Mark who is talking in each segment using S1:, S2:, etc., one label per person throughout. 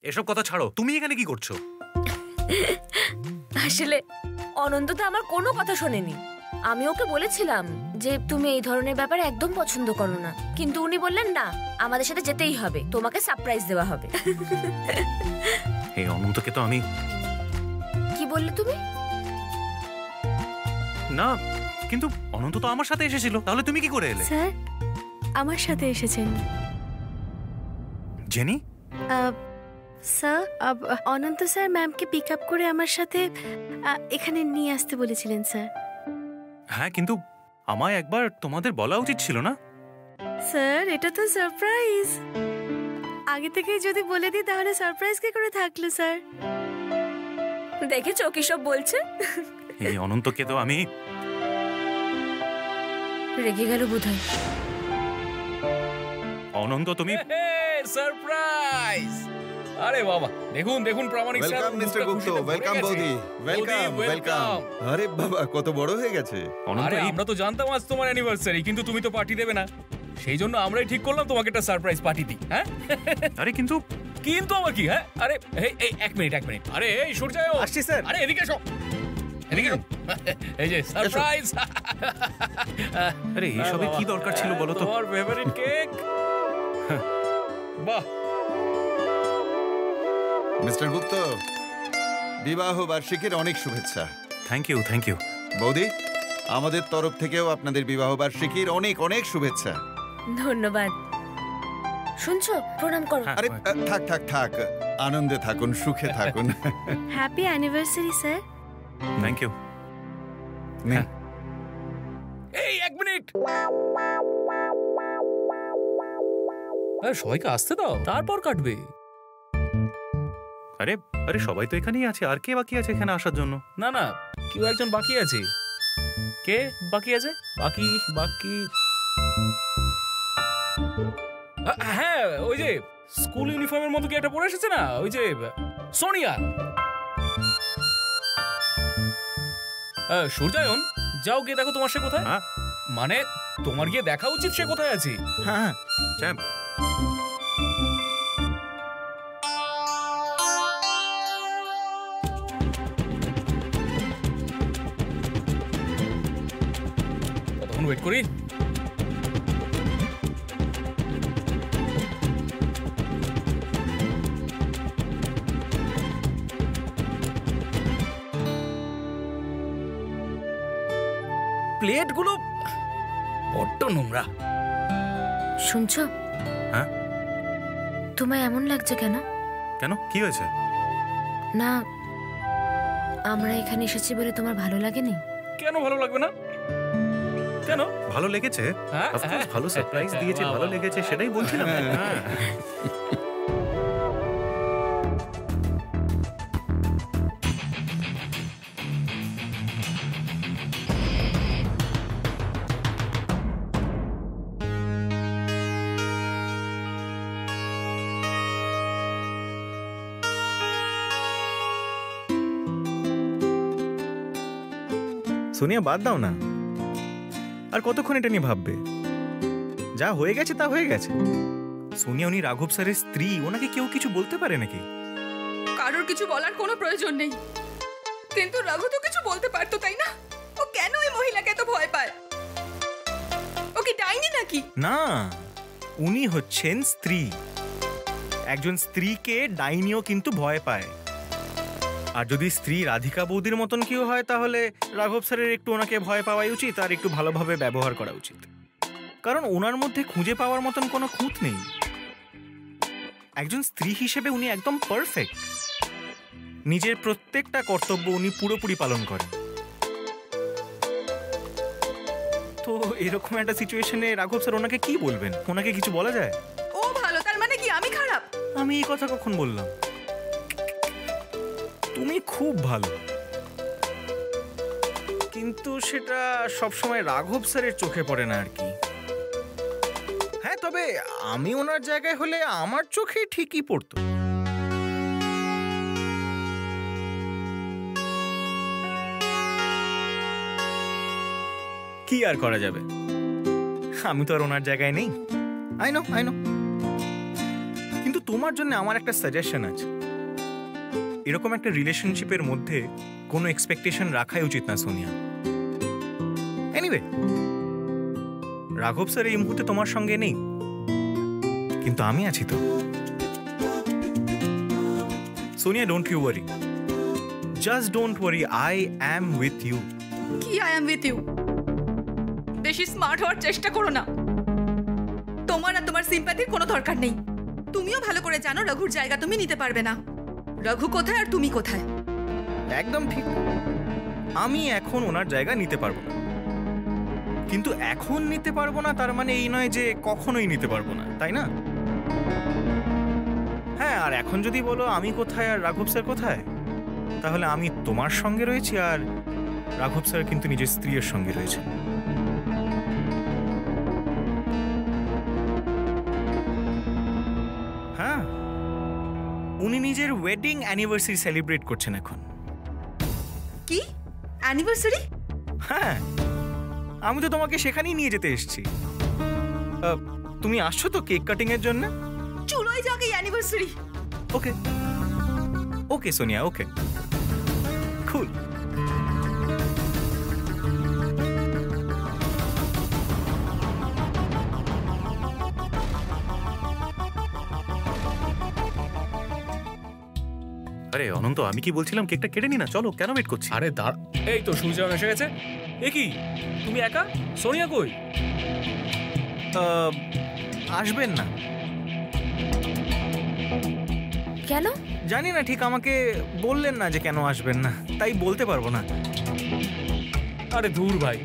S1: এসব কথা ছাড়ো, তুমি এখানে কি করছো?
S2: আসলে অনন্ত তো আমার কোনো কথা শোনেনি। আমি ওকে বলেছিলাম যে তুমি এই ধরনের ব্যাপার একদম পছন্দ করো না, কিন্তু উনি বললেন না, আমাদের সাথে যেতেই হবে, তোমাকে সারপ্রাইজ দেওয়া হবে।
S1: এই অনন্তকে তো আমি...
S2: কি বললে তুমি?
S1: না, কিন্তু অনন্ত তো আমার সাথে এসেছিল, তাহলে তুমি কি করে এলে?
S3: স্যার আমার সাথে এসেছেন।
S1: জেনি?
S3: স্যার অনন্ত স্যার ম্যামকে পিক আপ করে আমার সাথে এখানে নিয়ে আসতে বলেছিলেন স্যার।
S1: হ্যাঁ, কিন্তু আমায় একবার তোমাদের বলা উচিত ছিল না?
S3: স্যার এটা তো সারপ্রাইজ, আগে থেকে যদি বলে দিই তাহলে সারপ্রাইজ কি করে থাকলো স্যার?
S2: দেখেছো কি সব বলছে?
S1: এই অনন্তকে তো আমি...
S2: রেগে গেল বোধহয়।
S1: অনন্ত তুমি...
S4: সারপ্রাইজ! আরে বাবা, দেখুন দেখুন Pramanik sir.
S5: Welcome Mister Gupta, welcome বৌদি, ওয়েলকাম ওয়েলকাম। আরে বাবা কত বড় হয়ে গেছে।
S4: আরে আমরা তো জানতাম আজ তোমার অ্যানিভার্সারি, কিন্তু তুমি তো পার্টি দেবে না, সেই জন্য আমরাই ঠিক করলাম তোমাকে একটা সারপ্রাইজ পার্টি দিই। হ্যাঁ
S1: আরে কিন্তু
S4: আমার কি? হ্যাঁ আরে এই এক মিনিট। আরে এই সূর্যায়
S5: আসছি স্যার।
S4: আরে এদিকে এসো, এদিকে এসো। এই যে সারপ্রাইজ।
S1: আরে এইসবে কি দরকার ছিল বলো তো?
S4: তোমার ফেভারিট কেক। বাহ
S5: মিস্টার গুপ্তা, বিবাহ বার্ষিকীর অনেক শুভেচ্ছা।
S1: Thank you, thank you.
S5: বৌদি, আমাদের তরফ থেকেও আপনাদের বিবাহ বার্ষিকীর অনেক অনেক শুভেচ্ছা।
S2: ধন্যবাদ। শুনছো, প্রণাম করো।
S5: আরে থাক থাক থাক, আনন্দে থাকুন, সুখে থাকুন।
S3: Happy anniversary sir.
S1: Thank you.
S4: এই এক মিনিট, সবাইকে আসতে দাও, তারপর কাটবে।
S1: আরে আরে সবাই তো এখানেই আছে, আর কে বাকি আছে এখানে আসার জন্য?
S4: না না, কেউ একজন বাকি আছে। কে বাকি আছে? বাকি হ্যাঁ, ওই যে স্কুল ইউনিফর্মের মতো কি একটা পরে এসেছে না, ওই যে সোনিয়া। সূর্যায়ন, যাও গিয়ে দেখো তোমার সে কোথায়। মানে তোমার গিয়ে দেখা উচিত সে কোথায় আছে।
S1: হ্যাঁ চ্যাম।
S4: কতক্ষণ ওয়েট করি? প্লেটগুলো বড্ড নোংরা।
S2: শুনছো?
S1: হ্যাঁ?
S2: তোমায় এমন লাগছে কেন?
S1: কেন, কি হয়েছে?
S2: না, আমরা এখানে এসেছি বলে তোমার ভালো লাগেনি?
S4: কেন ভালো লাগবে না? কেন
S1: ভালো লেগেছে?
S4: হ্যাঁ,
S1: অফকোর্স ভালো সারপ্রাইজ দিয়েছে, ভালো লেগেছে, সেটাই বলছিলাম। হ্যাঁ।
S6: সোনিয়া বাদ দাও না, আর কতক্ষণ এটা নিয়ে ভাববে? যা হয়ে গেছে তা হয়ে গেছে। সোনিয়া, উনি রাঘব স্যারের স্ত্রী, ওনাকে কেউ কিছু বলতে পারে নাকি?
S7: কারোর কিছু বলার কোনো প্রয়োজন নেই, কিন্তু রাঘু তো কিছু বলতে পারতো, তাই না? ও কেন এই মহিলাকে এত ভয় পায়? ও কি ডাইনি নাকি?
S6: না, উনি হচ্ছেন স্ত্রী। একজন স্ত্রীকে ডাইনিও কিন্তু ভয় পায়। আর যদি স্ত্রী রাধিকা বৌদির মতন কেউ হয়, তাহলে রাঘব স্যারের একটু ওনাকে ভয় পাওয়াই উচিত, আর একটু ভালোভাবে ব্যবহার করা উচিত। কারণ ওনার মধ্যে খুঁজে পাওয়ার মতন কোনো খুঁত নেই। একজন স্ত্রী হিসেবে উনি একদম পারফেক্ট। নিজের প্রত্যেকটা কর্তব্য উনি পুরোপুরি পালন করেন। তো এরকম একটা সিচুয়েশনে রাঘব স্যার ওনাকে কি বলবেন? ওনাকে কিছু বলা যায়?
S7: ও ভালো, তার মানে কি আমি খারাপ?
S6: আমি এই কথা কখন বললাম? তুমি খুব ভালো, কিন্তু সেটা সবসময় রাঘব স্যারের চোখে পড়ে না আর কি। হ্যাঁ, তবে আমি ওনার জায়গায় হলে আমার চোখে ঠিকই পড়তো। কি আর করা যাবে, আমি তো আর ওনার জায়গায় নেই। I know. কিন্তু তোমার জন্য আমার একটা সাজেশন আছে। এরকম একটা রিলেশনশিপের মধ্যে কোনো এক্সপেকটেশন রাখাই উচিত না সোনিয়া। এনিওয়ে, রাঘব স্যার এই মুহূর্তে তোমার সঙ্গে নেই, কিন্তু আমি আছি তো। Sonia, don't you worry, just don't worry, I am with you.
S7: কি আই এম উইথ ইউ? বেশি স্মার্ট হওয়ার চেষ্টা করো না। তোমার আর তোমার সিম্প্যাথির কোনো দরকার নেই। তুমিও ভালো করে জানো রঘুর জায়গা তুমি নিতে পারবে না। রঘু কোথায় আর তুমি কোথায়?
S6: একদম ঠিক, আমি এখন ওনার জায়গা নিতে পারবো না। কিন্তু এখন নিতে পারবো না তার মানে এই নয় যে কখনোই নিতে পারবো না, তাই না? হ্যাঁ, আর এখন যদি বলো আমি কোথায় আর রাঘব স্যার কোথায়, তাহলে আমি তোমার সঙ্গে রয়েছি আর রাঘব স্যার কিন্তু নিজের স্ত্রীর সঙ্গে রয়েছে। হ্যাঁ, উনি নিজের ওয়েডিং অ্যানিভার্সারি সেলিব্রেট করছেন এখন।
S7: কি অ্যানিভার্সারি?
S6: হ্যাঁ, আমি তো তোমাকে সেখানেই নিয়ে যেতে এসেছি। তুমি আসছো তো কেক কাটিং এর জন্য?
S7: চুলোই যাকে অ্যানিভার্সারি।
S6: ওকে ওকে সোনিয়া, ওকে, কুল।
S1: আরে অনন্ত, আমি কি বলছিলাম, কেকটা কেটে নি না, চলো, কেন ওয়েট করছি?
S4: আরে এই তো সূর্যন এসে গেছে। এ কি, তুমি একা? সোনিয়া কই?
S6: আসবেন না?
S2: কেন?
S6: জানি না ঠিক, আমাকে বললেন না যে কেন আসবেন না, তাই বলতে পারবো না।
S4: আরে দূর ভাই,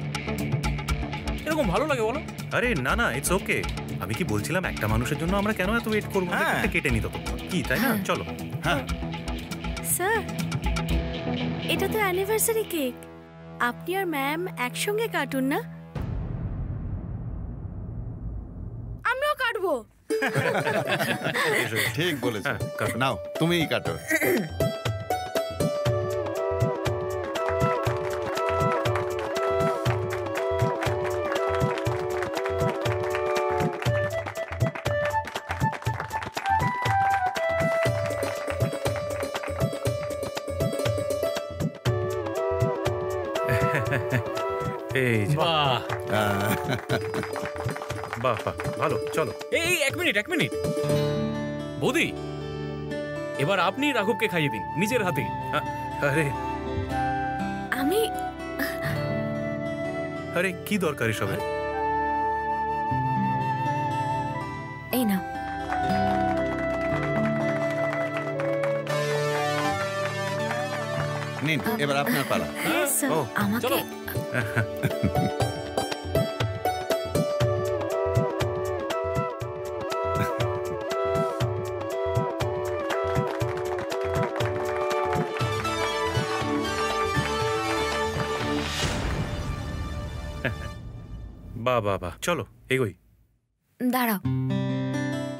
S4: এরকম ভালো লাগে বলো?
S1: আরে না না, ইটস ওকে। আমি কি বলছিলাম, একটা মানুষের জন্য আমরা কেন এত ওয়েট করবো?
S6: হ্যাঁ।
S1: কেকটা কেটে নি ততক্ষণ, কি তাই না? চলো।
S6: হ্যাঁ,
S3: স্যার, এটা তো অ্যানিভার্সারি কেক, আপনি আর ম্যাম একসঙ্গে কাটুন না।
S2: আমিও কাটবো।
S5: ঠিক বলেছ।
S1: হ্যাঁ, কাটো।
S5: নাও তুমিই কাটো।
S1: এই যে,
S4: বাহ,
S1: বাহ বাহ, ভালো, চলো।
S4: এই এক মিনিট বৌদি, এবার আপনি রাঘবকে খাইয়ে দিন নিজের হাতে।
S1: আরে
S2: আমি
S1: আরে কি দরকার এসবের?
S2: এই না,
S5: নিন, এবার আপনার পালা।
S3: হ্যাঁ স্যার,
S1: ও,
S2: আমাকে
S4: চলো।
S1: বাহ বাহ বাহ, চলো এগোই।
S2: দাঁড়াও,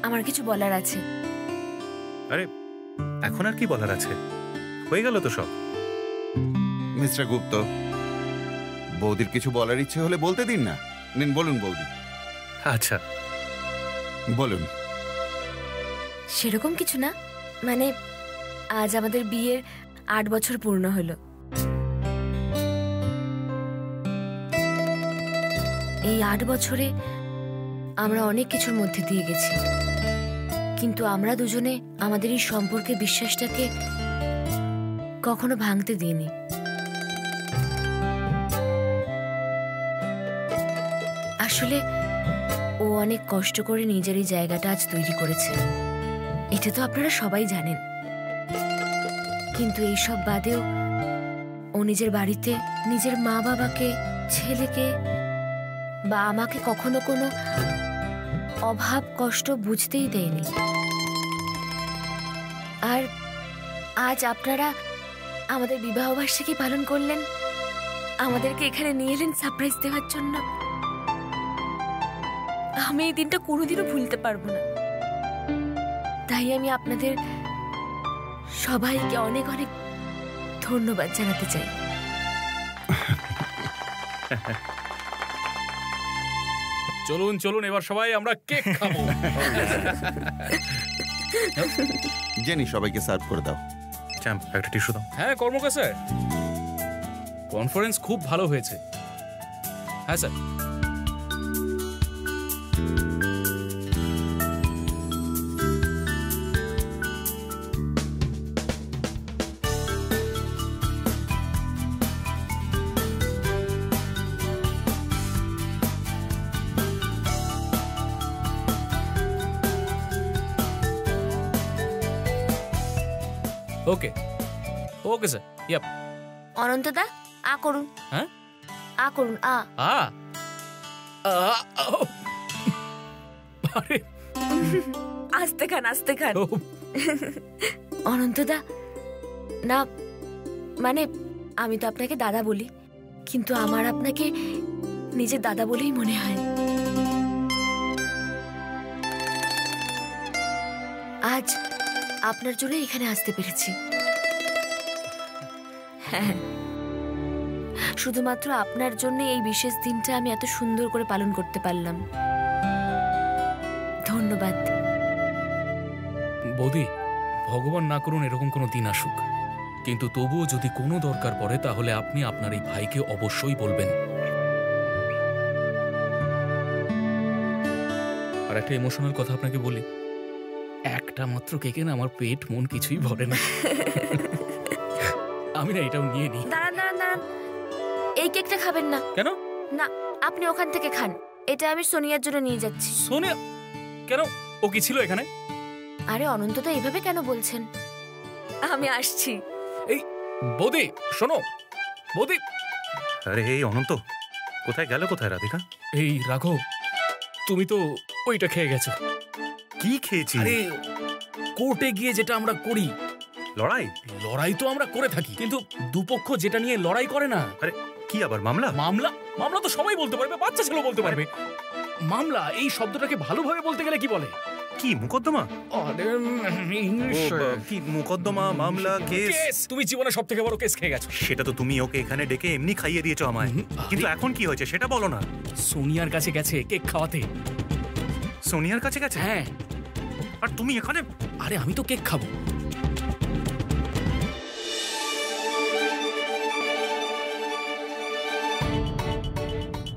S2: আমার কিছু বলার আছে।
S1: আরে এখন আর কি বলার আছে, হয়ে গেল তো সব।
S5: মিস্টার গুপ্ত, বৌদির কিছু বলার ইচ্ছে হলে বলতে দিন না। নিন, বলুন বৌদি,
S1: আচ্ছা,
S5: বলুন।
S2: সেরকম কিছু না, মানে আজ আমাদের বিয়ের 8 বছর পূর্ণ হলো। এই 8 বছরে আমরা অনেক কিছুর মধ্যে দিয়ে গেছি, কিন্তু আমরা দুজনে আমাদের এই সম্পর্কে বিশ্বাসটাকে কখনো ভাঙতে দিইনি। আসলে ও অনেক কষ্ট করে নিজের এই জায়গাটা আজ তৈরি করেছে, এটা তো আপনারা সবাই জানেন। কিন্তু এইসব বাদেও ও নিজের বাড়িতে নিজের মা বাবাকে, ছেলেকে বা আমাকে কখনো কোনো অভাব কষ্ট বুঝতেই দেয়নি। আর আজ আপনারা আমাদের বিবাহবার্ষিকী পালন করলেন, আমাদেরকে এখানে নিয়ে এলেন সারপ্রাইজ দেওয়ার জন্য। আমি এই দিনটা কোনোদিনও ভুলতে পারবো না। তাই আমি আপনাদের সবাইকে অনেক অনেক ধন্যবাদ জানাতে চাই।
S4: চলুন এবার সবাই আমরা কেক খাবো।
S5: জেনি সবাইকে সার্ভ করে দাও।
S1: চ্যাম্প একটা টিস্যু দাও।
S4: হ্যাঁ কর্মকার স্যার, কনফারেন্স খুব ভালো হয়েছে। হ্যাঁ স্যার। ওকে ওকে স্যার। ইয়াপ।
S2: অনন্তদা আ করুন।
S4: হ্যাঁ
S2: আ করুন। আ
S4: আ আরে
S2: আস্তে খান আস্তে খান।
S4: ও,
S2: অনন্তদা, না মানে আমি তো আপনাকে দাদা বলি, কিন্তু আমার আপনাকে নিজের দাদা বলেই মনে হয়। আজ আপনার জন্য এখানে আসতে পেরেছি। হ্যাঁ, শুধুমাত্র আপনার জন্য এই বিশেষ দিনটা আমি এত সুন্দর করে পালন করতে পারলাম। ধন্যবাদ।
S4: বৌদি, ভগবান না করুন এরকম কোনো দিন আসুক, কিন্তু তবুও যদি কোনো দরকার পড়ে তাহলে আপনি আপনার এই ভাইকে অবশ্যই বলবেন। আর একটা ইমোশনাল কথা আপনাকে বলি, একটা মাত্র কেকে না আমার পেট মন কিছুই ভরে না। আমি না এটাও নিয়ে নিই।
S2: দাঁড়ান দাঁড়ান দাঁড়ান, এই কেকটা খাবেন না।
S4: কেন?
S2: না, আপনি ওখান থেকে খান, এটা আমি সোনিয়ার জন্য নিয়ে যাচ্ছি।
S4: সোনিয়া? কেন, ও কি ছিল এখানে?
S2: আরে অনন্ত তো এইভাবে কেন বলছেন? আমি আসছি।
S4: এই বৌদি শোনো, বৌদি।
S1: আরে এই অনন্ত, কোথায় গেল কোথায় রাধিকা?
S4: এই রাঘব, তুমি তো ওইটা খেয়ে গেছো।
S1: কি খেয়েছি?
S4: আরে কোর্টে গিয়ে যেটা আমরা করি,
S1: লড়াই।
S4: লড়াই তো আমরা করে থাকি, কিন্তু দুপক্ষ যেটা নিয়ে লড়াই করে না।
S1: আরে কি আবার মামলা?
S4: মামলা? মামলা তো সবাই বলতে পারবে, বাচ্চা ছেলে বলতে পারবে। মামলা এই শব্দটাকে ভালোভাবে বলতে গেলে কি বলে?
S1: কি মোকদ্দমা? কি মোকদ্দমা, মামলা, কেস?
S4: কেস। তুমি জীবনে সব থেকে বড় কেস খেয়ে গেছো।
S1: সেটা তো তুমি ওকে এখানে ডেকে এমনি খাইয়ে দিয়েছো আমায়, কিন্তু এখন কি হয়েছে সেটা বলো না।
S4: সোনিয়ার কাছে গেছে কেক খাওয়াতে।
S1: সোনিয়ার কাছে গেছে?
S4: হ্যাঁ।
S1: আর তুমি এখানে?
S4: আরে আমি তো কেক খাবো।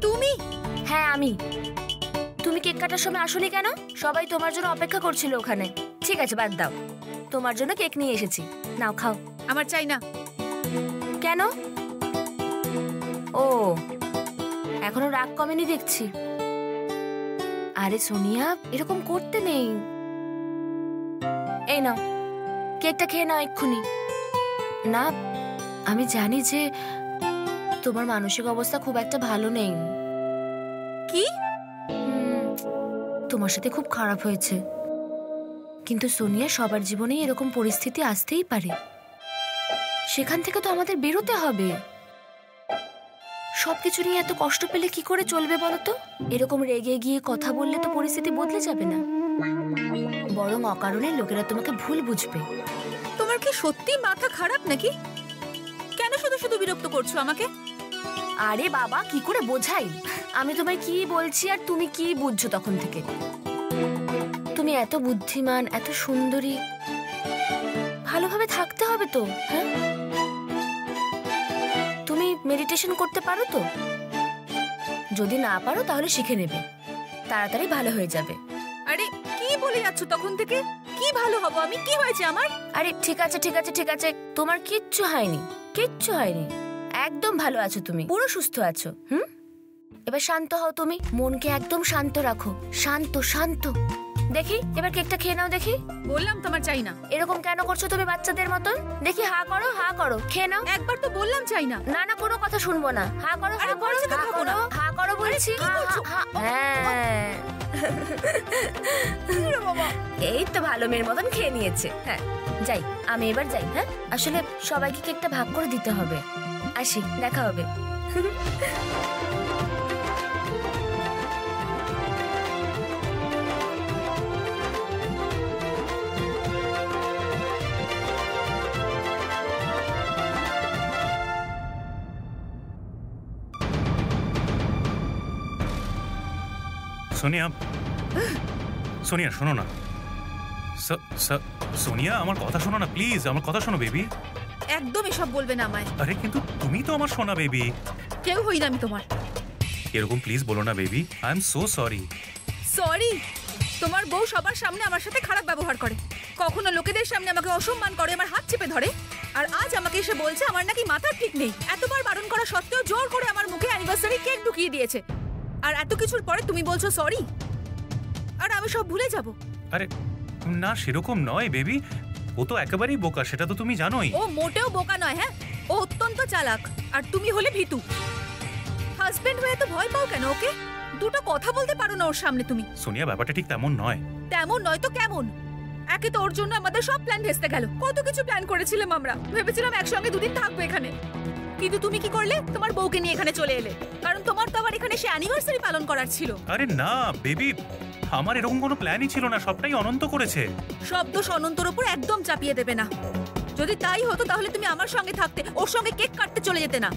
S7: তুমি?
S2: হ্যাঁ আমি। তুমি কেক কাটার সময় আসোনি কেন? সবাই তোমার জন্য অপেক্ষা করছিল ওখানে। ঠিক আছে, বাদ দাও, তোমার জন্য কেক নিয়ে এসেছি, নাও খাও।
S7: আমার চাই না।
S2: কেন? ও, এখনো রাগ কমেনি দেখছি। আরে সোনিয়া, এরকম করতে নেই। এই নাও, কেকটা খেয়ে নাও এক্ষুনি। না, আমি জানি যে তোমার মানসিক অবস্থা খুব একটা ভালো নেই।
S7: কি?
S2: তোমার সাথে খুব খারাপ হয়েছে, কিন্তু সোনিয়া, সবার জীবনেই এরকম পরিস্থিতি আসতেই পারে। সেখান থেকে তো আমাদের বেরোতে হবে। সবকিছু নিয়ে এত কষ্ট পেলে কি করে চলবে বলো তো? এরকম রেগে গিয়ে কথা বললে তো পরিস্থিতি বদলে যাবে না, বরং অকারণে লোকেরা তোমাকে ভুল বুঝবে।
S7: তোমার কি সত্যি মাথা খারাপ নাকি? কেন শুধু শুধু বিরক্ত করছো আমাকে?
S2: আরে বাবা, কি করে বোঝাই? আমি তোমায় কি বলছি আর তুমি কি বুঝছো তখন থেকে? তুমি এত বুদ্ধিমান, এত সুন্দরী, ভালোভাবে থাকতে হবে তো। হ্যাঁ, তুমি মেডিটেশন করতে পারো তো? যদি না পারো তাহলে শিখে নেবে, তাড়াতাড়ি ভালো হয়ে যাবে।
S7: আরে কি বলে যাচ্ছ তখন থেকে? কি ভালো হব আমি? কি হয়েছে আমার?
S2: আরে ঠিক আছে ঠিক আছে ঠিক আছে, তোমার কিচ্ছু হয়নি, কিচ্ছু হয়নি, একদম ভালো আছো তুমি, পুরো সুস্থ আছো। এবার শান্ত হও তুমি, মনকে একদম শান্ত রাখো, শান্ত শান্ত। দেখি এবার কেকটা খেয়ে নাও দেখি।
S7: বললাম তোমার চাই না।
S2: এরকম কেন করছো তুমি বাচ্চাদের মতন? দেখি হা করো, হা করো, খেয়ে নাও।
S7: একবার তো বললাম চাই না।
S2: না না, কোনো কথা শুনবো না। হা করো, হা করো, হা করো, হা করো বলছি। হ্যাঁ, এই তো ভালো মেয়ের মতন খেয়ে নিয়েছে। হ্যাঁ, যাই আমি এবার যাই। হ্যাঁ, আসলে সবাইকে কেকটা ভাগ করে দিতে হবে। আসি, দেখা হবে।
S1: সোনিয়া, সোনিয়া শোনো না, সোনিয়া আমার কথা শোনো না প্লিজ, আমার কথা শোনো বেবি।
S7: একদম এসব বলবে না আমায়।
S1: আরে কিন্তু তুমি তো আমার সোনা বেবি।
S7: কেউ হই না আমি তোমার।
S1: এরকম প্লিজ বলো না baby, I am so sorry.
S7: Sorry? তোমার বউ সবার সামনে আমার সাথে খারাপ ব্যবহার করে, কখনো লোকেদের সামনে আমাকে অসম্মান করে, আমার হাত চেপে ধরে, আর আজ আমাকে এসে বলছে আমার নাকি মাথার ঠিক নেই। এতবার বারণ করা সত্ত্বেও জোর করে আমার মুখে অ্যানিভার্সারি কেক ঢুকিয়ে দিয়েছে, আর এত কিছুর পরে তুমি বলছো সরি? আর আমি সব ভুলে যাব?
S1: আরে না সেরকম নয় বেবি, ও তো একেবারেই বোকা, সেটা তো তুমি জানোই।
S7: ও মোটেও বোকা নয়। হ্যাঁ, ও অত্যন্ত চালাক, আর তুমি হলে ভীতু। হাজবেন্ড হয়ে তো ভয় পাও কেন ওকে? দুটো কথা বলতে পারো না ওর সামনে তুমি?
S1: সোনিয়া ব্যাপারটা ঠিক তেমন নয়।
S7: তেমন নয় তো কেমন? একে তো ওর জন্য আমাদের সব প্ল্যান ভেস্তে গেল। কত কিছু প্ল্যান করেছিলাম আমরা, ভেবেছিলাম একসঙ্গে দুদিন থাকবো এখানে। কিন্তু তুমি কি করলে? তোমার বউকে নিয়ে এখানে চলে এলে, কারণ তোমার তো আবার এখানে সে অ্যানিভার্সারি পালন করার ছিল।
S1: আরে না বেবি, আমার এরকম কোনো প্ল্যানই ছিল না, সবটাই অনন্ত করেছে।
S7: সব দোষ অনন্তর উপর একদম চাপিয়ে দেবে না। যদি তাই হতো তাহলে তুমি আমার সঙ্গে থাকতে, ওর সঙ্গে কেক কাটতে চলে যেতে না।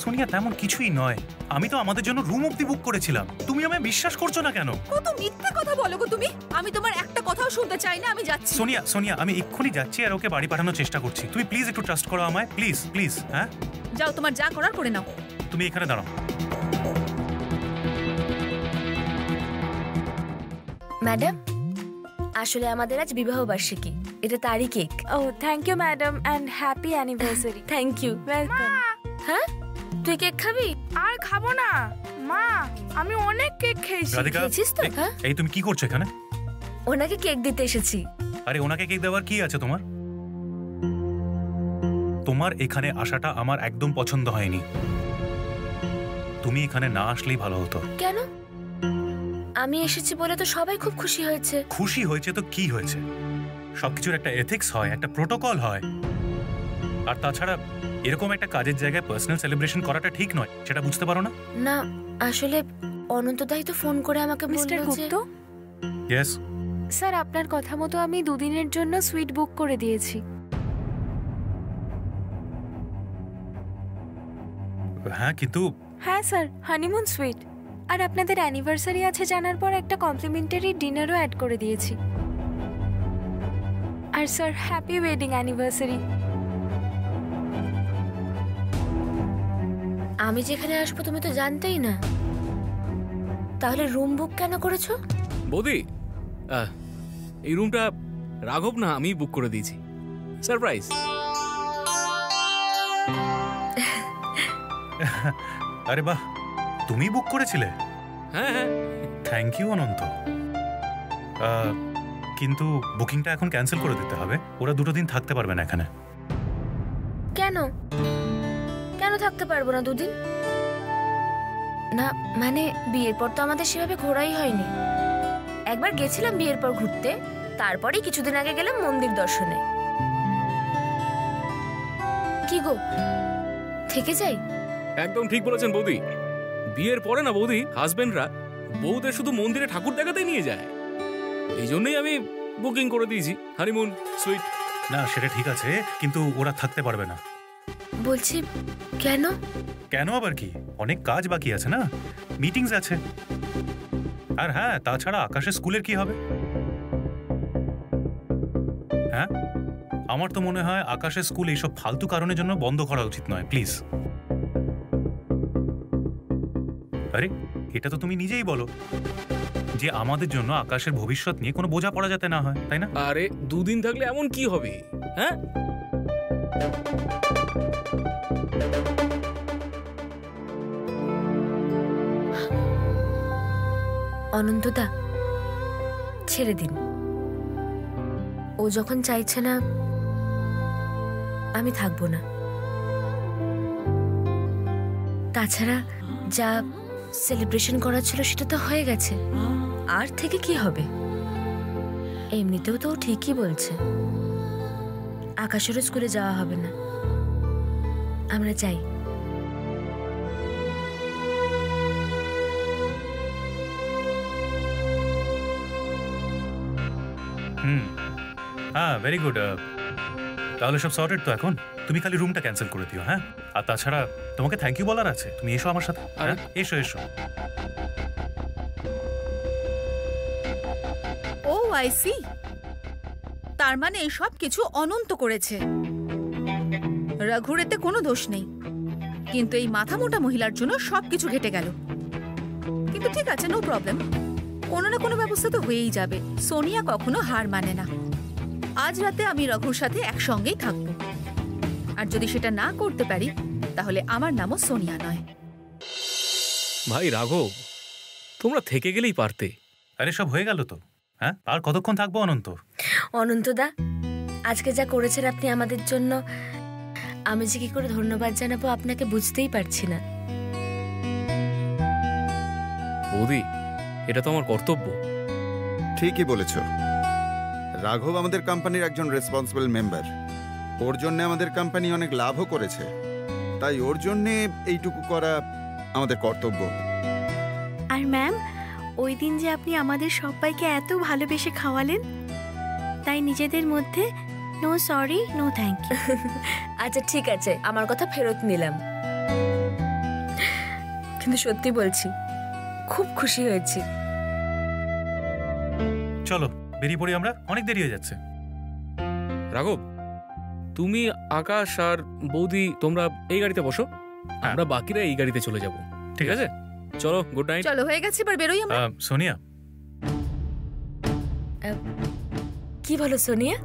S1: সোনিয়া তেমন কিছুই নয়, আমি তো আমাদের জন্য রুম অবধি বুক করেছিলাম। তুমি আমায় বিশ্বাস করছো না কেন?
S7: কত মিথ্যা কথা বলো গো তুমি। আমি তোমার একটা কথাও শুনতে চাই না, আমি যাচ্ছি।
S1: সোনিয়া আমি এক্ষুনি যাচ্ছি আর ওকে বাড়ি পাঠানোর চেষ্টা করছি। তুমি প্লিজ একটু ট্রাস্ট করো আমায়, প্লিজ প্লিজ। হ্যাঁ
S7: যাও, তোমার যা করার করে নাও।
S1: তুমি এখানে দাঁড়াও।
S2: ম্যাডাম, আসলে আমাদের আজ বিবাহ বার্ষিকী, এটা তারই কেক।
S3: ও thank you madam, and happy anniversary.
S2: Thank you, welcome. হ্যাঁ, তুই কেক খাবি?
S3: আর খাবো না মা, আমি অনেক কেক খেয়েছি।
S1: রাধিকা,
S2: খেয়েছিস তো? হ্যাঁ,
S1: এই তুমি কি করছো এখানে?
S2: ওনাকে কেক দিতে এসেছি।
S1: আরে ওনাকে কেক দেওয়ার কি আছে তোমার? তোমার এখানে আসাটা আমার একদম পছন্দ হয়নি। তুমি এখানে না আসলেই ভালো হতো।
S2: কেন? আমি এসেছি বলে তো সবাই খুব খুশি হয়েছে।
S1: খুশি হয়েছে তো কি হয়েছে? সবকিছুর একটা এথিক্স হয়, একটা প্রোটোকল হয়। আর তাছাড়া এরকম একটা কাজের জায়গায় পার্সোনাল সেলিব্রেশন করাটা ঠিক নয়, সেটা বুঝতে পারো না?
S2: না, আসলে অনন্তদাই তো ফোন করে আমাকে
S3: মিস্টার
S2: বলল যে
S3: গুপ্ত,
S1: ইয়েস
S3: স্যার আপনার কথা মতো আমি দুদিনের জন্য সুইট বুক করে দিয়েছি।
S1: হ্যাঁ কিন্তু
S3: হ্যাঁ স্যার, হানিমুন সুইট, আর আপনাদের অ্যানিভার্সারি আছে জানার পর একটা কমপ্লিমেন্টারি ডিনারও অ্যাড করে দিয়েছি। আর স্যার হ্যাপি ওয়েডিং অ্যানিভার্সারি।
S2: আমি যেখানে আসবো তুমি তো জানতেই না, তাহলে রুম বুক কেন করেছো?
S4: বৌদি, এই রুমটা রাঘব না আমি বুক করে দিয়েছি, সারপ্রাইজ।
S1: আরে বাহ, তুমি বুক করেছিলে?
S4: হ্যাঁ হ্যাঁ,
S1: থ্যাংক ইউ অনন্ত। কিন্তু বুকিংটা এখন ক্যান্সেল করে দিতে হবে, ওরা 2 দিন থাকতে পারবে না এখানে।
S2: কেন কেন থাকতে পারবো না 2 দিন? না মানে বিয়ের পর তো আমাদের সেভাবে ঘোরাই হয়নি। একবার গেছিলাম বিয়ের পর ঘুরতে, তারপরেই কিছুদিন আগে গেলাম মন্দির দর্শনে। কি গো, থেকে যাই?
S4: একদম ঠিক বলেছেন বৌদি। বিয়ের পরে না বৌদি, হাজবেন্ডরা বউদের শুধু মন্দিরে ঠাকুর দেখাতেই নিয়ে যায়। এই জন্যই আমি বুকিং করে দিয়েছি হানিমুন সুইট।
S1: না সেটা ঠিক আছে, কিন্তু ওরা থাকতে পারবে না।
S2: বলছি কেন?
S1: কেন আবার কি, অনেক কাজ বাকি আছে না, মিটিংস আছে। আর হ্যাঁ, তাছাড়া আকাশের স্কুলের কি হবে? হ্যাঁ, আমার তো মনে হয় আকাশের স্কুল এইসব ফালতু কারণের জন্য বন্ধ করা উচিত নয়, প্লিজ। আরে এটা তো তুমি নিজেই বলো যে আমাদের জন্য আকাশের ভবিষ্যৎ নিয়ে কোনো বোঝা পড়া যাতে না হয়, তাই না?
S4: আরে 2 দিন থাকলে এমন কি হবে? হ্যাঁ,
S2: অনন্তদা ছেড়ে দিন, ও যখন চাইছে না আমি থাকবো না। তাছাড়া যা সেলিব্রেশন করার ছিল সেটা তো হয়ে গেছে, আর থেকে কি হবে? এমনিতেও তো ও ঠিকই বলছে, আকাশেরও স্কুলে যাওয়া হবে না। আমরা যাই।
S1: হ্যাঁ, ভেরি গুড। তাহলে সব সর্টেড তো এখন? তুমি খালি রুমটা ক্যান্সেল করে দিও। হ্যাঁ, আর তাছাড়া তোমাকে থ্যাংক ইউ বলার আছে, তুমি এসো আমার সাথে। হ্যাঁ, এসো এসো।
S7: ও, আই সি। তার মানে এই সব কিছু অনন্ত করেছে। রঘুর এতে কোনো দোষ নেই, কিন্তু এই মাথা মোটা মহিলার জন্য সবকিছু ঘেটে গেল। কিন্তু ঠিক আছে, নো প্রবলেম, কোনো না কোনো ব্যবস্থা তো হয়েই যাবে। সোনিয়া কখনো হার মানে না। আজ রাতে আমি রঘুর সাথে একসঙ্গেই থাকবো, আর যদি সেটা না করতে পারি তাহলে আমার নামও সোনিয়া নয়।
S4: ভাই রাঘব, তোমরা থেকে গেলেই পারতে।
S1: আরে সব হয়ে গেল তো। হ্যাঁ, আর কতক্ষণ থাকবো অনন্ত?
S2: অনন্তদা, আজকে যা করেছেন আপনি আমাদের জন্য, আমি যে কি করে ধন্যবাদ জানাবো আপনাকে বুঝতেই পারছি না।
S4: বৌদি, এটা তো আমার কর্তব্য।
S5: ঠিকই বলেছ। রাঘব আমাদের কোম্পানির একজন রেসপন্সিবল মেম্বার। ওর জন্য আমাদের কোম্পানি অনেক লাভও করেছে, তাই ওর জন্য এইটুকু করা আমাদের কর্তব্য।
S3: আর ম্যাম, ওই দিন যে আপনি আমাদের সবাইকে এত ভালোবেসে খাওয়ালেন, তাই নিজেদের মধ্যে no sorry no thank you.
S2: আচ্ছা ঠিক আছে, আমার কথা ফেরত নিলাম, কিন্তু সত্যি বলছি খুব খুশি হয়েছি।
S1: চলো বেরিয়ে পড়ি আমরা, অনেক দেরি হয়ে যাচ্ছে।
S4: রাঘব, তুমি, আকাশ আর বৌদি তোমরা এই গাড়িতে বসো, আমরা বাকিরা এই গাড়িতে চলে যাব। ঠিক আছে, চলো, গুড নাইট।
S7: চলো, হয়ে গেছে, এবার বেরোই আমরা।
S1: সোনিয়া।
S2: কি বলো সোনিয়া?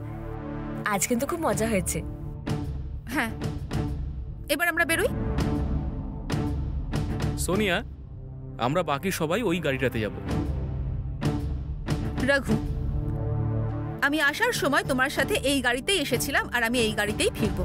S2: আজ কিন্তু খুব মজা হয়েছে।
S7: হ্যাঁ, এবার আমরা বেরোই।
S4: সোনিয়া, আমরা বাকি সবাই ওই গাড়িটাতে যাব।
S7: রঘু, আমি আসার সময় তোমার সাথে এই গাড়িতেই এসেছিলাম, আর আমি এই গাড়িতেই ফিরবো।